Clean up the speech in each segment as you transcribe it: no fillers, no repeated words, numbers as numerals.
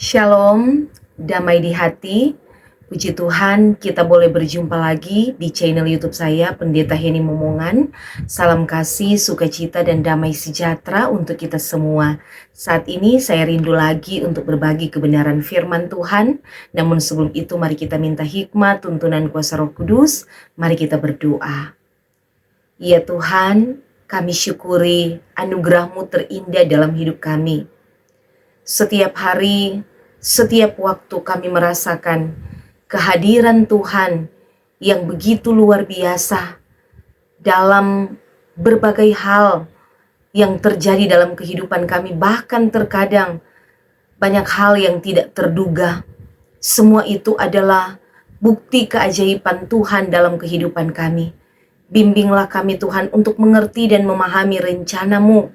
Shalom, damai di hati. Puji Tuhan, kita boleh berjumpa lagi di channel YouTube saya, Pendeta Heni Momongan. Salam kasih, sukacita, dan damai sejahtera untuk kita semua. Saat ini saya rindu lagi untuk berbagi kebenaran firman Tuhan. Namun sebelum itu, mari kita minta hikmat, tuntunan kuasa Roh Kudus. Mari kita berdoa. Ya Tuhan, kami syukuri anugerah-Mu terindah dalam hidup kami. Setiap hari, setiap waktu kami merasakan kehadiran Tuhan yang begitu luar biasa dalam berbagai hal yang terjadi dalam kehidupan kami. Bahkan terkadang banyak hal yang tidak terduga. Semua itu adalah bukti keajaiban Tuhan dalam kehidupan kami. Bimbinglah kami Tuhan untuk mengerti dan memahami rencana-Mu,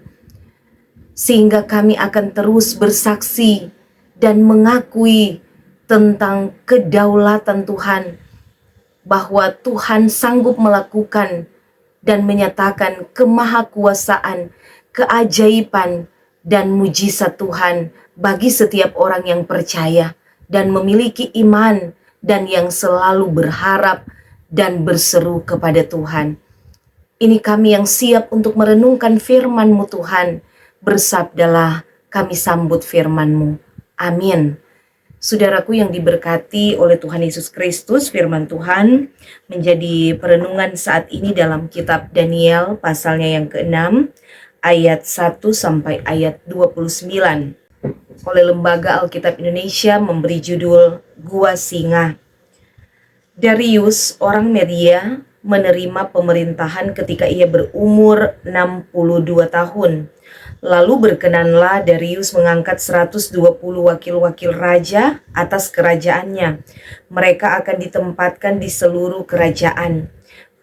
sehingga kami akan terus bersaksi dan mengakui tentang kedaulatan Tuhan, bahwa Tuhan sanggup melakukan dan menyatakan kemahakuasaan, keajaiban, dan mujizat Tuhan bagi setiap orang yang percaya dan memiliki iman dan yang selalu berharap dan berseru kepada Tuhan. Ini kami yang siap untuk merenungkan firman-Mu Tuhan. Bersabdalah, kami sambut firman-Mu. Amin. Saudaraku yang diberkati oleh Tuhan Yesus Kristus, firman Tuhan menjadi perenungan saat ini dalam kitab Daniel pasalnya yang ke-6 ayat 1 sampai ayat 29. Oleh Lembaga Alkitab Indonesia memberi judul Gua Singa. Darius orang Media menerima pemerintahan ketika ia berumur 62 tahun. Lalu berkenanlah Darius mengangkat 120 wakil-wakil raja atas kerajaannya. Mereka akan ditempatkan di seluruh kerajaan.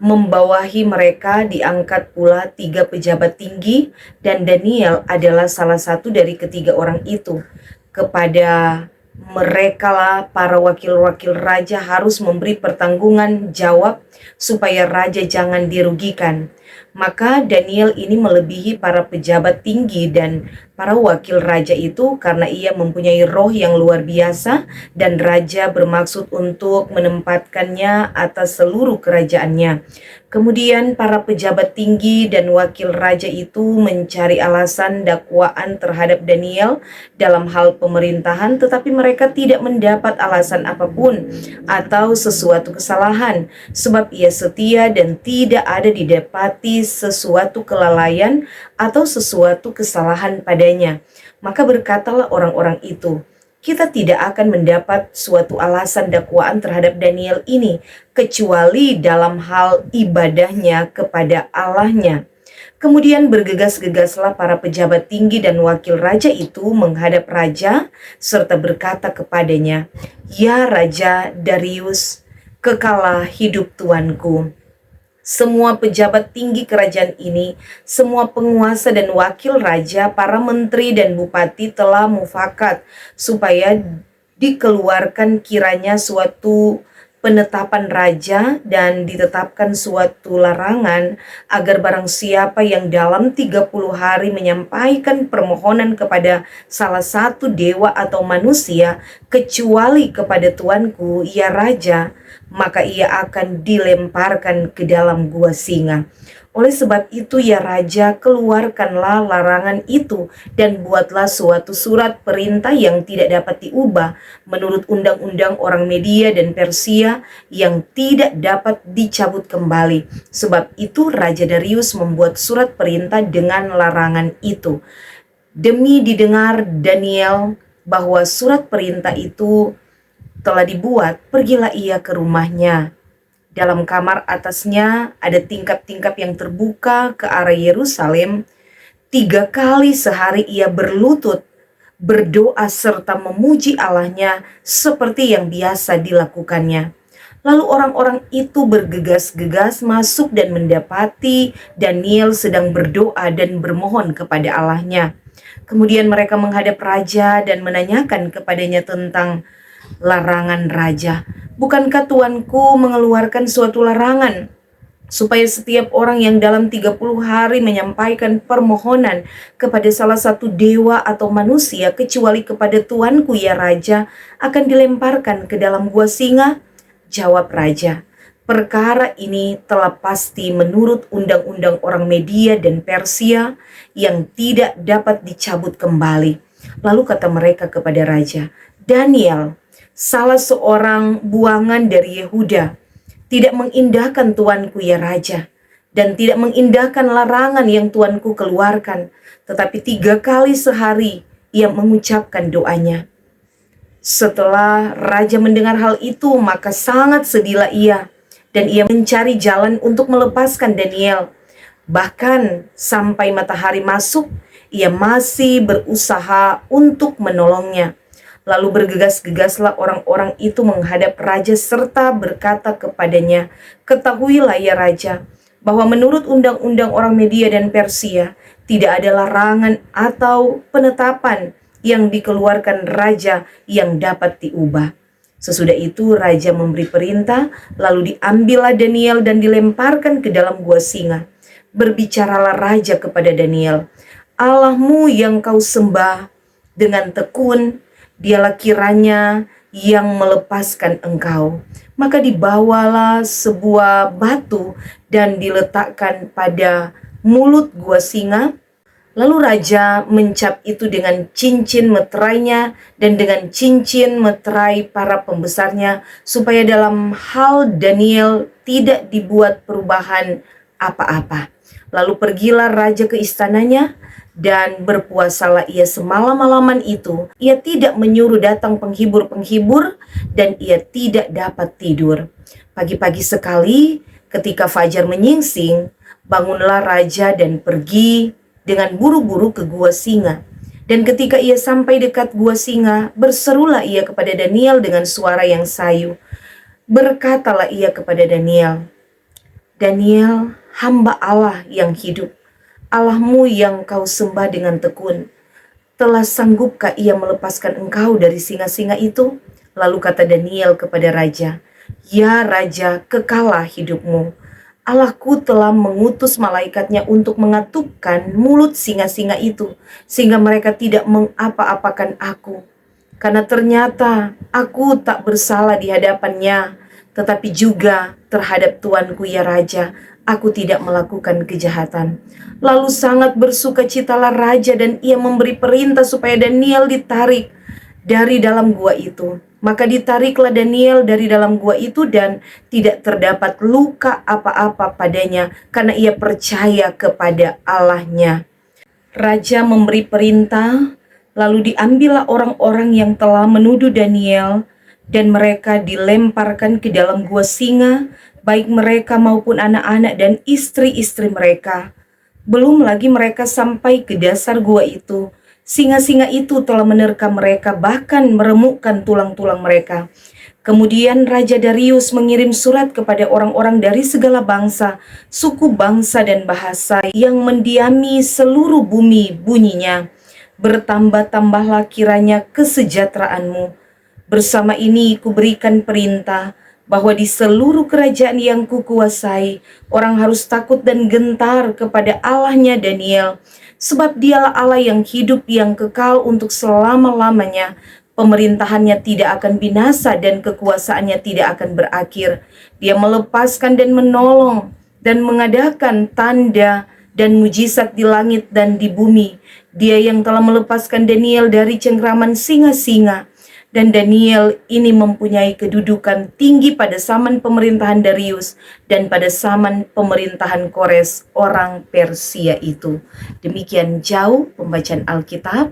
Membawahi mereka diangkat pula 3 pejabat tinggi, dan Daniel adalah salah satu dari ketiga orang itu. Kepada merekalah para wakil-wakil raja harus memberi pertanggungan jawab supaya raja jangan dirugikan. Maka Daniel ini melebihi para pejabat tinggi dan para wakil raja itu karena ia mempunyai roh yang luar biasa, dan raja bermaksud untuk menempatkannya atas seluruh kerajaannya. Kemudian para pejabat tinggi dan wakil raja itu mencari alasan dakwaan terhadap Daniel dalam hal pemerintahan, tetapi mereka tidak mendapat alasan apapun atau sesuatu kesalahan, sebab ia setia dan tidak ada didapati sesuatu kelalaian atau sesuatu kesalahan padanya. Maka berkatalah orang-orang itu, kita tidak akan mendapat suatu alasan dakwaan terhadap Daniel ini, kecuali dalam hal ibadahnya kepada Allahnya. Kemudian bergegas-gegaslah para pejabat tinggi dan wakil raja itu menghadap raja, serta berkata kepadanya, "Ya Raja Darius, kekalah hidup tuanku. Semua pejabat tinggi kerajaan ini, semua penguasa dan wakil raja, para menteri dan bupati telah mufakat supaya dikeluarkan kiranya suatu penetapan raja dan ditetapkan suatu larangan agar barang siapa yang dalam 30 hari menyampaikan permohonan kepada salah satu dewa atau manusia kecuali kepada tuanku, ya raja, maka ia akan dilemparkan ke dalam gua singa. Oleh sebab itu, ya raja, keluarkanlah larangan itu dan buatlah suatu surat perintah yang tidak dapat diubah menurut undang-undang orang Media dan Persia yang tidak dapat dicabut kembali. Sebab itu Raja Darius membuat surat perintah dengan larangan itu. Demi didengar Daniel bahwa surat perintah itu telah dibuat, pergilah ia ke rumahnya. Dalam kamar atasnya ada tingkap-tingkap yang terbuka ke arah Yerusalem. 3 kali sehari ia berlutut, berdoa serta memuji Allahnya seperti yang biasa dilakukannya. Lalu orang-orang itu bergegas-gegas masuk dan mendapati Daniel sedang berdoa dan bermohon kepada Allahnya. Kemudian mereka menghadap raja dan menanyakan kepadanya tentang larangan raja. "Bukankah tuanku mengeluarkan suatu larangan supaya setiap orang yang dalam 30 hari menyampaikan permohonan kepada salah satu dewa atau manusia kecuali kepada tuanku ya Raja akan dilemparkan ke dalam gua singa?" Jawab raja, "Perkara ini telah pasti menurut undang-undang orang Media dan Persia yang tidak dapat dicabut kembali." Lalu kata mereka kepada raja, "Daniel, salah seorang buangan dari Yehuda, tidak mengindahkan tuanku ya Raja, dan tidak mengindahkan larangan yang tuanku keluarkan, tetapi 3 kali sehari ia mengucapkan doanya." Setelah raja mendengar hal itu, maka sangat sedihlah ia, dan ia mencari jalan untuk melepaskan Daniel. Bahkan sampai matahari masuk, ia masih berusaha untuk menolongnya. Lalu bergegas-gegaslah orang-orang itu menghadap raja serta berkata kepadanya, "Ketahuilah ya raja, bahwa menurut undang-undang orang Media dan Persia, tidak ada larangan atau penetapan yang dikeluarkan raja yang dapat diubah." Sesudah itu raja memberi perintah, lalu diambillah Daniel dan dilemparkan ke dalam gua singa. Berbicaralah raja kepada Daniel, "Allahmu yang kau sembah dengan tekun, dialah kiranya yang melepaskan engkau." Maka dibawalah sebuah batu dan diletakkan pada mulut gua singa. Lalu raja mencap itu dengan cincin meterainya dan dengan cincin meterai para pembesarnya, supaya dalam hal Daniel tidak dibuat perubahan apa-apa. Lalu pergilah raja ke istananya, dan berpuasalah ia semalam-malaman itu. Ia tidak menyuruh datang penghibur-penghibur, dan ia tidak dapat tidur. Pagi-pagi sekali, ketika fajar menyingsing, bangunlah raja dan pergi dengan buru-buru ke gua singa. Dan ketika ia sampai dekat gua singa, berserulah ia kepada Daniel dengan suara yang sayu. Berkatalah ia kepada Daniel, "Daniel, hamba Allah yang hidup, Allahmu yang kau sembah dengan tekun, telah sanggupkah ia melepaskan engkau dari singa-singa itu?" Lalu kata Daniel kepada raja, "Ya Raja, kekalah hidupmu. Allahku telah mengutus malaikatnya untuk mengatupkan mulut singa-singa itu, sehingga mereka tidak mengapa-apakan aku. Karena ternyata aku tak bersalah di hadapannya, tetapi juga terhadap tuanku ya Raja, aku tidak melakukan kejahatan." Lalu sangat bersukacitalah raja, dan ia memberi perintah supaya Daniel ditarik dari dalam gua itu. Maka ditariklah Daniel dari dalam gua itu, dan tidak terdapat luka apa-apa padanya, karena ia percaya kepada Allahnya. Raja memberi perintah, lalu diambillah orang-orang yang telah menuduh Daniel, dan mereka dilemparkan ke dalam gua singa, baik mereka maupun anak-anak dan istri-istri mereka. Belum lagi mereka sampai ke dasar gua itu, singa-singa itu telah menerkam mereka, bahkan meremukkan tulang-tulang mereka. Kemudian Raja Darius mengirim surat kepada orang-orang dari segala bangsa, suku, bangsa, dan bahasa yang mendiami seluruh bumi. Bunyinya, "Bertambah-tambahlah kiranya kesejahteraanmu. Bersama ini kuberikan perintah bahwa di seluruh kerajaan yang kukuasai, orang harus takut dan gentar kepada Allahnya Daniel, sebab dialah Allah yang hidup, yang kekal untuk selama-lamanya. Pemerintahannya tidak akan binasa dan kekuasaannya tidak akan berakhir. Dia melepaskan dan menolong dan mengadakan tanda dan mujizat di langit dan di bumi. Dia yang telah melepaskan Daniel dari cengkraman singa-singa. Dan Daniel ini mempunyai kedudukan tinggi pada zaman pemerintahan Darius dan pada zaman pemerintahan Kores orang Persia itu." Demikian jauh pembacaan Alkitab.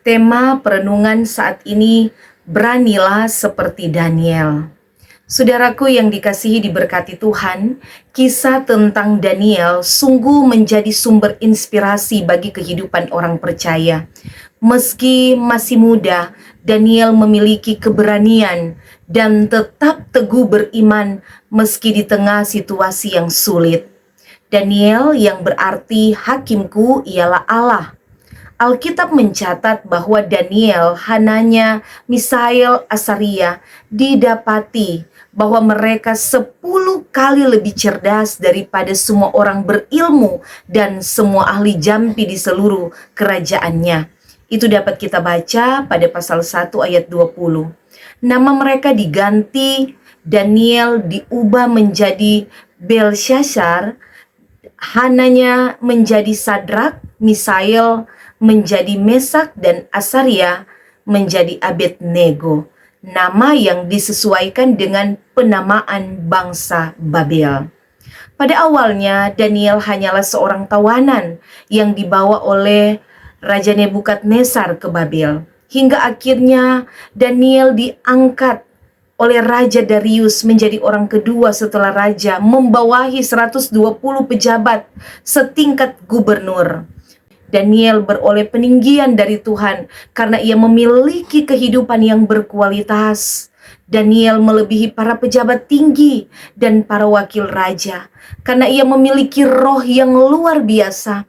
Tema perenungan saat ini, beranilah seperti Daniel. Saudaraku yang dikasihi diberkati Tuhan, kisah tentang Daniel sungguh menjadi sumber inspirasi bagi kehidupan orang percaya. Meski masih muda, Daniel memiliki keberanian dan tetap teguh beriman meski di tengah situasi yang sulit. Daniel yang berarti hakimku ialah Allah. Alkitab mencatat bahwa Daniel, Hananya, Misael, Asaria didapati bahwa mereka 10 kali lebih cerdas daripada semua orang berilmu dan semua ahli jampi di seluruh kerajaannya. Itu dapat kita baca pada pasal 1 ayat 20. Nama mereka diganti, Daniel diubah menjadi Belsyazar, Hananya menjadi Sadrak, Misael menjadi Mesak, dan Asaria menjadi Abednego. Nama yang disesuaikan dengan penamaan bangsa Babel. Pada awalnya Daniel hanyalah seorang tawanan yang dibawa oleh Raja Nebukadnezar ke Babel. Hingga akhirnya Daniel diangkat oleh Raja Darius menjadi orang kedua setelah raja, membawahi 120 pejabat setingkat gubernur. Daniel beroleh peninggian dari Tuhan karena ia memiliki kehidupan yang berkualitas. Daniel melebihi para pejabat tinggi dan para wakil raja karena ia memiliki roh yang luar biasa,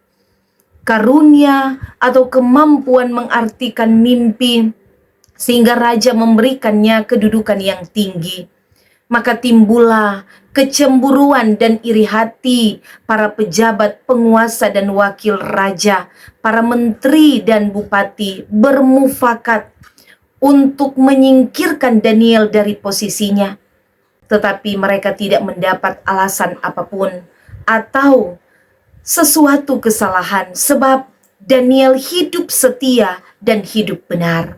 karunia atau kemampuan mengartikan mimpi, sehingga raja memberikannya kedudukan yang tinggi. Maka timbullah kecemburuan dan iri hati para pejabat, penguasa dan wakil raja, para menteri dan bupati bermufakat untuk menyingkirkan Daniel dari posisinya. Tetapi mereka tidak mendapat alasan apapun atau sesuatu kesalahan, sebab Daniel hidup setia dan hidup benar.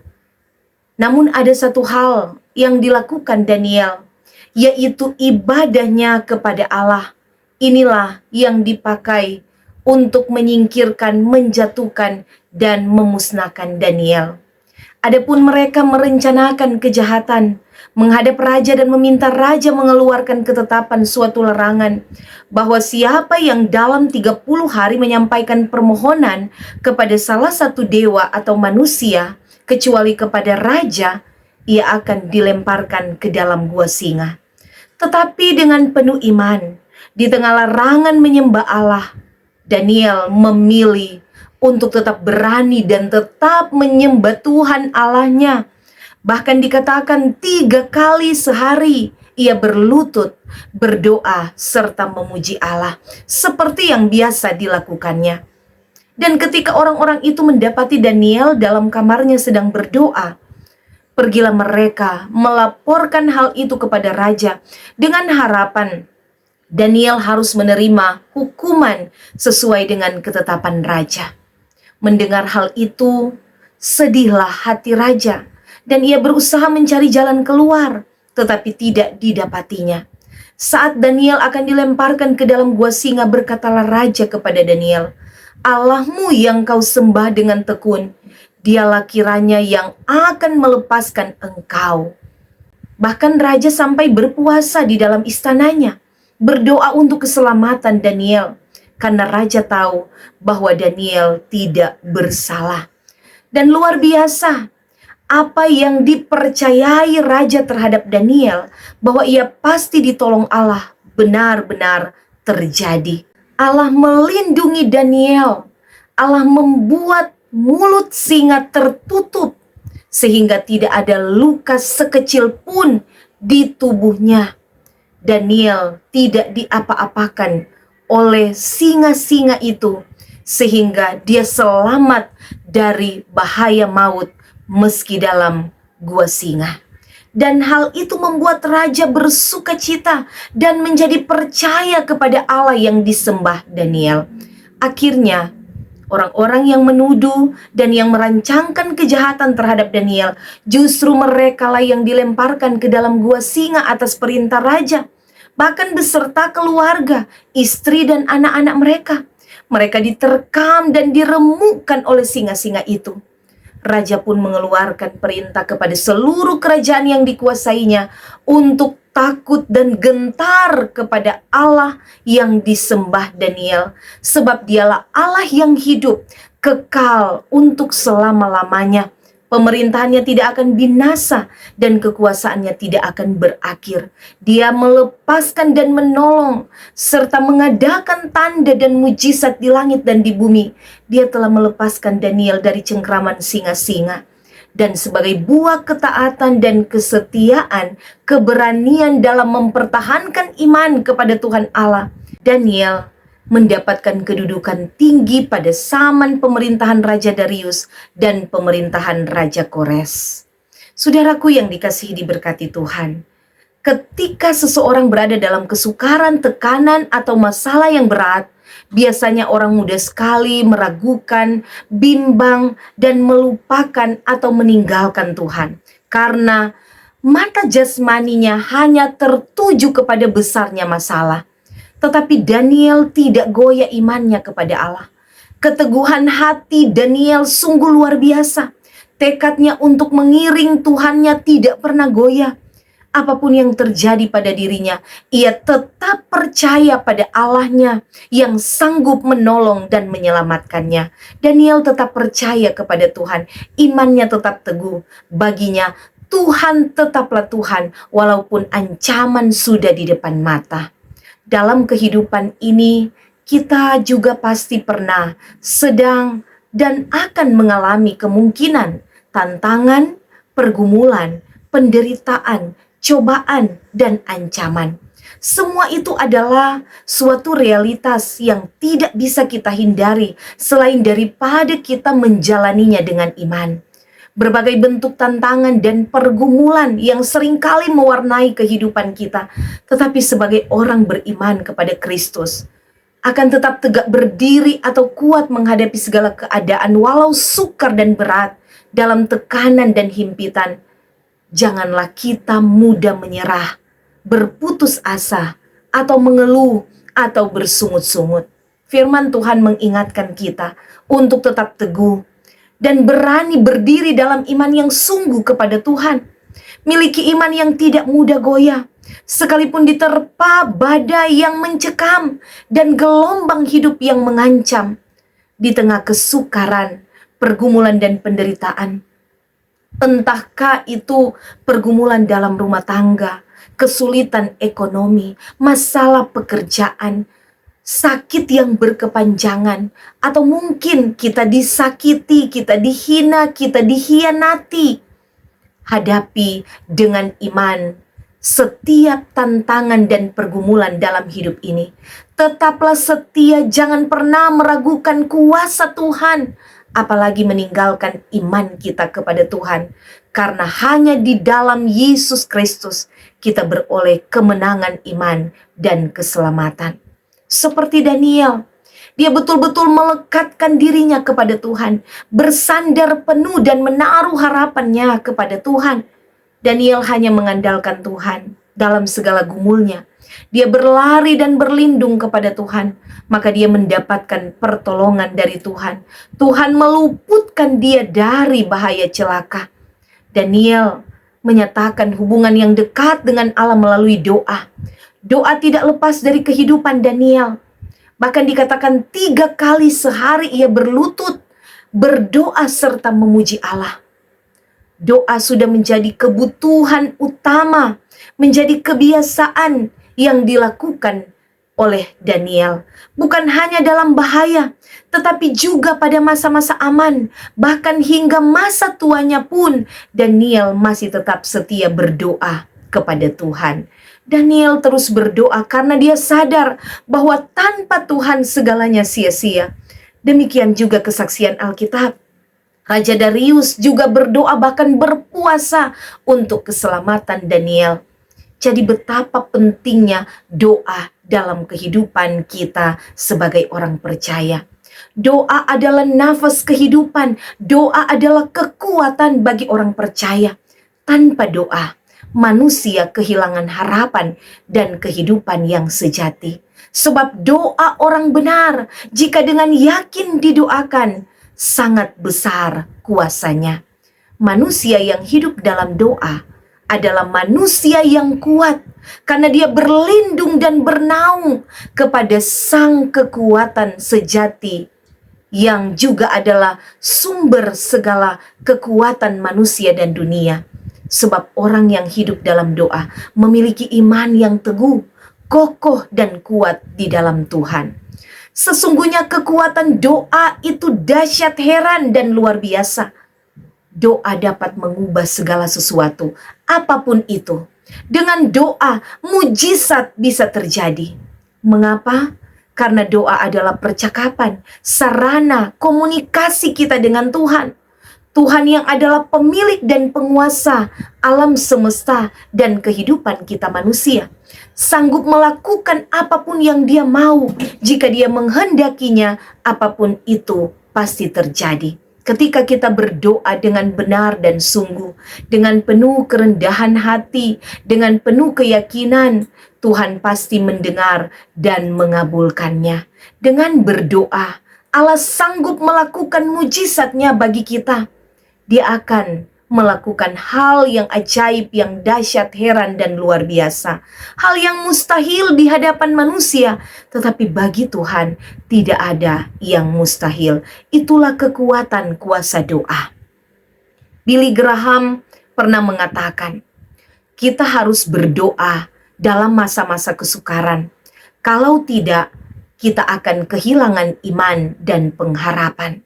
Namun ada satu hal yang dilakukan Daniel, yaitu ibadahnya kepada Allah. Inilah yang dipakai untuk menyingkirkan, menjatuhkan, dan memusnahkan Daniel. Adapun mereka merencanakan kejahatan, menghadap raja dan meminta raja mengeluarkan ketetapan suatu larangan, bahwa siapa yang dalam 30 hari menyampaikan permohonan kepada salah satu dewa atau manusia, kecuali kepada raja, ia akan dilemparkan ke dalam gua singa. Tetapi dengan penuh iman, di tengah larangan menyembah Allah, Daniel memilih untuk tetap berani dan tetap menyembah Tuhan Allahnya. Bahkan dikatakan 3 kali sehari ia berlutut, berdoa, serta memuji Allah, seperti yang biasa dilakukannya. Dan ketika orang-orang itu mendapati Daniel dalam kamarnya sedang berdoa, pergilah mereka melaporkan hal itu kepada raja dengan harapan Daniel harus menerima hukuman sesuai dengan ketetapan raja. Mendengar hal itu, sedihlah hati raja dan ia berusaha mencari jalan keluar, tetapi tidak didapatinya. Saat Daniel akan dilemparkan ke dalam gua singa, berkatalah raja kepada Daniel, "Allahmu yang kau sembah dengan tekun, dialah kiranya yang akan melepaskan engkau." Bahkan raja sampai berpuasa di dalam istananya, berdoa untuk keselamatan Daniel, karena raja tahu bahwa Daniel tidak bersalah. Dan luar biasa, apa yang dipercayai raja terhadap Daniel, bahwa ia pasti ditolong Allah, benar-benar terjadi. Allah melindungi Daniel. Allah membuat mulut singa tertutup sehingga tidak ada luka sekecil pun di tubuhnya. Daniel tidak diapa-apakan oleh singa-singa itu sehingga dia selamat dari bahaya maut meski dalam gua singa. Dan hal itu membuat raja bersukacita dan menjadi percaya kepada Allah yang disembah Daniel. Akhirnya orang-orang yang menuduh dan yang merancangkan kejahatan terhadap Daniel, justru merekalah yang dilemparkan ke dalam gua singa atas perintah raja, bahkan beserta keluarga, istri dan anak-anak mereka. Mereka diterkam dan diremukkan oleh singa-singa itu. Raja pun mengeluarkan perintah kepada seluruh kerajaan yang dikuasainya untuk takut dan gentar kepada Allah yang disembah Daniel, sebab dialah Allah yang hidup, kekal untuk selama-lamanya. Pemerintahannya tidak akan binasa dan kekuasaannya tidak akan berakhir. Dia melepaskan dan menolong serta mengadakan tanda dan mujizat di langit dan di bumi. Dia telah melepaskan Daniel dari cengkraman singa-singa. Dan sebagai buah ketaatan dan kesetiaan, keberanian dalam mempertahankan iman kepada Tuhan Allah, Daniel mendapatkan kedudukan tinggi pada zaman pemerintahan Raja Darius dan pemerintahan Raja Kores. Saudaraku yang dikasihi diberkati Tuhan, ketika seseorang berada dalam kesukaran, tekanan, atau masalah yang berat, biasanya orang mudah sekali meragukan, bimbang, dan melupakan atau meninggalkan Tuhan. Karena mata jasmaninya hanya tertuju kepada besarnya masalah. Tetapi Daniel tidak goyah imannya kepada Allah. Keteguhan hati Daniel sungguh luar biasa. Tekadnya untuk mengiring Tuhannya tidak pernah goyah. Apapun yang terjadi pada dirinya, ia tetap percaya pada Allahnya yang sanggup menolong dan menyelamatkannya. Daniel tetap percaya kepada Tuhan, imannya tetap teguh. Baginya, Tuhan tetaplah Tuhan walaupun ancaman sudah di depan mata. Dalam kehidupan ini, kita juga pasti pernah, sedang, dan akan mengalami kemungkinan, tantangan, pergumulan, penderitaan, cobaan, dan ancaman. Semua itu adalah suatu realitas yang tidak bisa kita hindari selain daripada kita menjalaninya dengan iman. Berbagai bentuk tantangan dan pergumulan yang seringkali mewarnai kehidupan kita. Tetapi sebagai orang beriman kepada Kristus, akan tetap tegak berdiri atau kuat menghadapi segala keadaan walau sukar dan berat dalam tekanan dan himpitan. Janganlah kita mudah menyerah, berputus asa, atau mengeluh, atau bersungut-sungut. Firman Tuhan mengingatkan kita untuk tetap teguh dan berani berdiri dalam iman yang sungguh kepada Tuhan. Miliki iman yang tidak mudah goyah, sekalipun diterpa badai yang mencekam dan gelombang hidup yang mengancam. Di tengah kesukaran, pergumulan, dan penderitaan, entahkah itu pergumulan dalam rumah tangga, kesulitan ekonomi, masalah pekerjaan, sakit yang berkepanjangan, atau mungkin kita disakiti, kita dihina, kita dikhianati. Hadapi dengan iman setiap tantangan dan pergumulan dalam hidup ini. Tetaplah setia, jangan pernah meragukan kuasa Tuhan, apalagi meninggalkan iman kita kepada Tuhan. Karena hanya di dalam Yesus Kristus kita beroleh kemenangan iman dan keselamatan. Seperti Daniel, dia betul-betul melekatkan dirinya kepada Tuhan, bersandar penuh dan menaruh harapannya kepada Tuhan. Daniel hanya mengandalkan Tuhan dalam segala gumulnya. Dia berlari dan berlindung kepada Tuhan, maka dia mendapatkan pertolongan dari Tuhan. Tuhan meluputkan dia dari bahaya celaka. Daniel menyatakan hubungan yang dekat dengan Allah melalui doa. Doa tidak lepas dari kehidupan Daniel. Bahkan dikatakan 3 kali sehari ia berlutut, berdoa serta memuji Allah. Doa sudah menjadi kebutuhan utama, menjadi kebiasaan yang dilakukan oleh Daniel. Bukan hanya dalam bahaya, tetapi juga pada masa-masa aman. Bahkan hingga masa tuanya pun, Daniel masih tetap setia berdoa kepada Tuhan. Daniel terus berdoa karena dia sadar bahwa tanpa Tuhan segalanya sia-sia. Demikian juga kesaksian Alkitab. Raja Darius juga berdoa bahkan berpuasa untuk keselamatan Daniel. Jadi betapa pentingnya doa dalam kehidupan kita sebagai orang percaya. Doa adalah nafas kehidupan. Doa adalah kekuatan bagi orang percaya. Tanpa doa, manusia kehilangan harapan dan kehidupan yang sejati. Sebab doa orang benar, jika dengan yakin didoakan, sangat besar kuasanya. Manusia yang hidup dalam doa adalah manusia yang kuat, karena dia berlindung dan bernaung kepada Sang Kekuatan sejati yang juga adalah sumber segala kekuatan manusia dan dunia. Sebab orang yang hidup dalam doa memiliki iman yang teguh, kokoh dan kuat di dalam Tuhan. Sesungguhnya kekuatan doa itu dahsyat, heran dan luar biasa. Doa dapat mengubah segala sesuatu, apapun itu. Dengan doa, mujizat bisa terjadi. Mengapa? Karena doa adalah percakapan, sarana komunikasi kita dengan Tuhan. Tuhan yang adalah pemilik dan penguasa alam semesta dan kehidupan kita manusia. Sanggup melakukan apapun yang Dia mau. Jika Dia menghendakinya, apapun itu pasti terjadi. Ketika kita berdoa dengan benar dan sungguh, dengan penuh kerendahan hati, dengan penuh keyakinan, Tuhan pasti mendengar dan mengabulkannya. Dengan berdoa, Allah sanggup melakukan mujizat-Nya bagi kita. Dia akan melakukan hal yang ajaib, yang dahsyat, heran, dan luar biasa. Hal yang mustahil di hadapan manusia, tetapi bagi Tuhan tidak ada yang mustahil. Itulah kekuatan kuasa doa. Billy Graham pernah mengatakan, kita harus berdoa dalam masa-masa kesukaran. Kalau tidak, kita akan kehilangan iman dan pengharapan.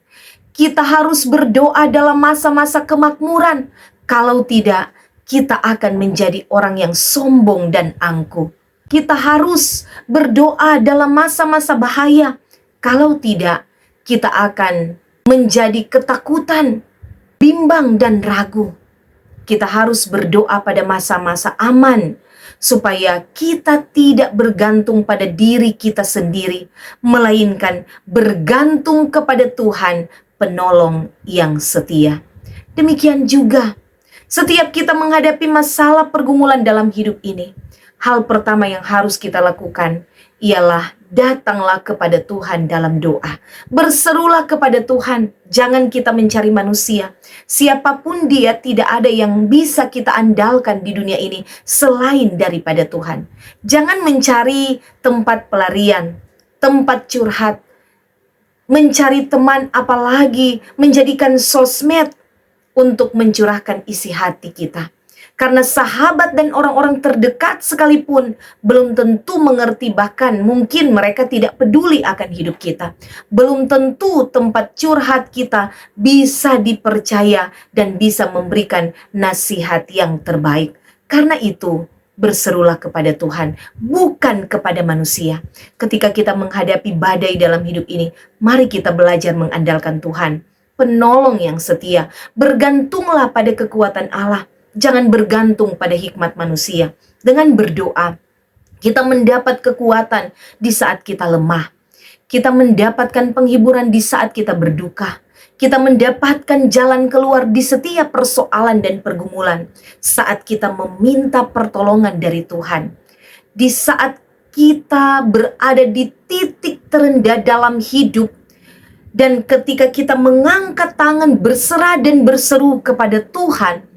Kita harus berdoa dalam masa-masa kemakmuran. Kalau tidak, kita akan menjadi orang yang sombong dan angkuh. Kita harus berdoa dalam masa-masa bahaya. Kalau tidak, kita akan menjadi ketakutan, bimbang dan ragu. Kita harus berdoa pada masa-masa aman, supaya kita tidak bergantung pada diri kita sendiri, melainkan bergantung kepada Tuhan, penolong yang setia. Demikian juga, setiap kita menghadapi masalah pergumulan dalam hidup ini, hal pertama yang harus kita lakukan ialah datanglah kepada Tuhan dalam doa. Berserulah kepada Tuhan, jangan kita mencari manusia. Siapapun dia, tidak ada yang bisa kita andalkan di dunia ini selain daripada Tuhan. Jangan mencari tempat pelarian, tempat curhat, mencari teman, apalagi menjadikan sosmed untuk mencurahkan isi hati kita. Karena sahabat dan orang-orang terdekat sekalipun belum tentu mengerti, bahkan mungkin mereka tidak peduli akan hidup kita. Belum tentu tempat curhat kita bisa dipercaya dan bisa memberikan nasihat yang terbaik. Karena itu, berserulah kepada Tuhan, bukan kepada manusia. Ketika kita menghadapi badai dalam hidup ini, mari kita belajar mengandalkan Tuhan, penolong yang setia. Bergantunglah pada kekuatan Allah. Jangan bergantung pada hikmat manusia. Dengan berdoa, kita mendapat kekuatan di saat kita lemah. Kita mendapatkan penghiburan di saat kita berduka. Kita mendapatkan jalan keluar di setiap persoalan dan pergumulan saat kita meminta pertolongan dari Tuhan. Di saat kita berada di titik terendah dalam hidup, dan ketika kita mengangkat tangan berserah dan berseru kepada Tuhan,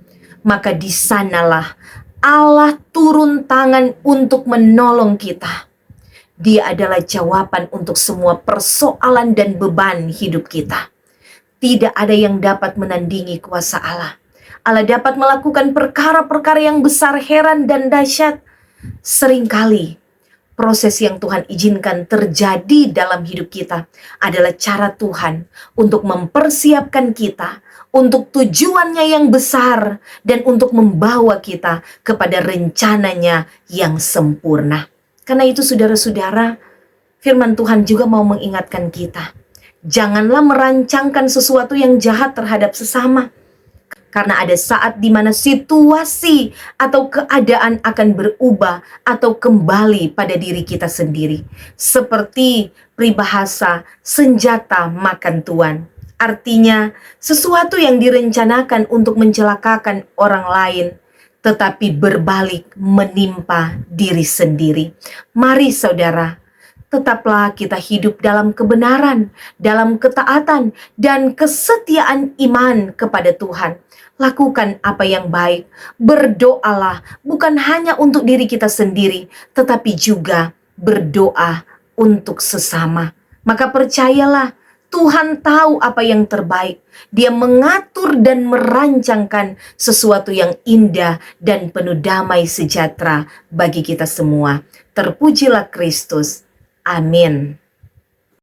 maka di sanalah Allah turun tangan untuk menolong kita. Dia adalah jawaban untuk semua persoalan dan beban hidup kita. Tidak ada yang dapat menandingi kuasa Allah. Allah dapat melakukan perkara-perkara yang besar, heran dan dahsyat. Seringkali proses yang Tuhan izinkan terjadi dalam hidup kita adalah cara Tuhan untuk mempersiapkan kita untuk tujuannya yang besar dan untuk membawa kita kepada rencananya yang sempurna. Karena itu saudara-saudara, firman Tuhan juga mau mengingatkan kita, janganlah merancangkan sesuatu yang jahat terhadap sesama. Karena ada saat di mana situasi atau keadaan akan berubah atau kembali pada diri kita sendiri. Seperti peribahasa senjata makan tuan. Artinya sesuatu yang direncanakan untuk mencelakakan orang lain, tetapi berbalik menimpa diri sendiri. Mari saudara, tetaplah kita hidup dalam kebenaran, dalam ketaatan, dan kesetiaan iman kepada Tuhan. Lakukan apa yang baik, berdoalah bukan hanya untuk diri kita sendiri, tetapi juga berdoa untuk sesama. Maka percayalah, Tuhan tahu apa yang terbaik. Dia mengatur dan merancangkan sesuatu yang indah dan penuh damai sejahtera bagi kita semua. Terpujilah Kristus. Amin.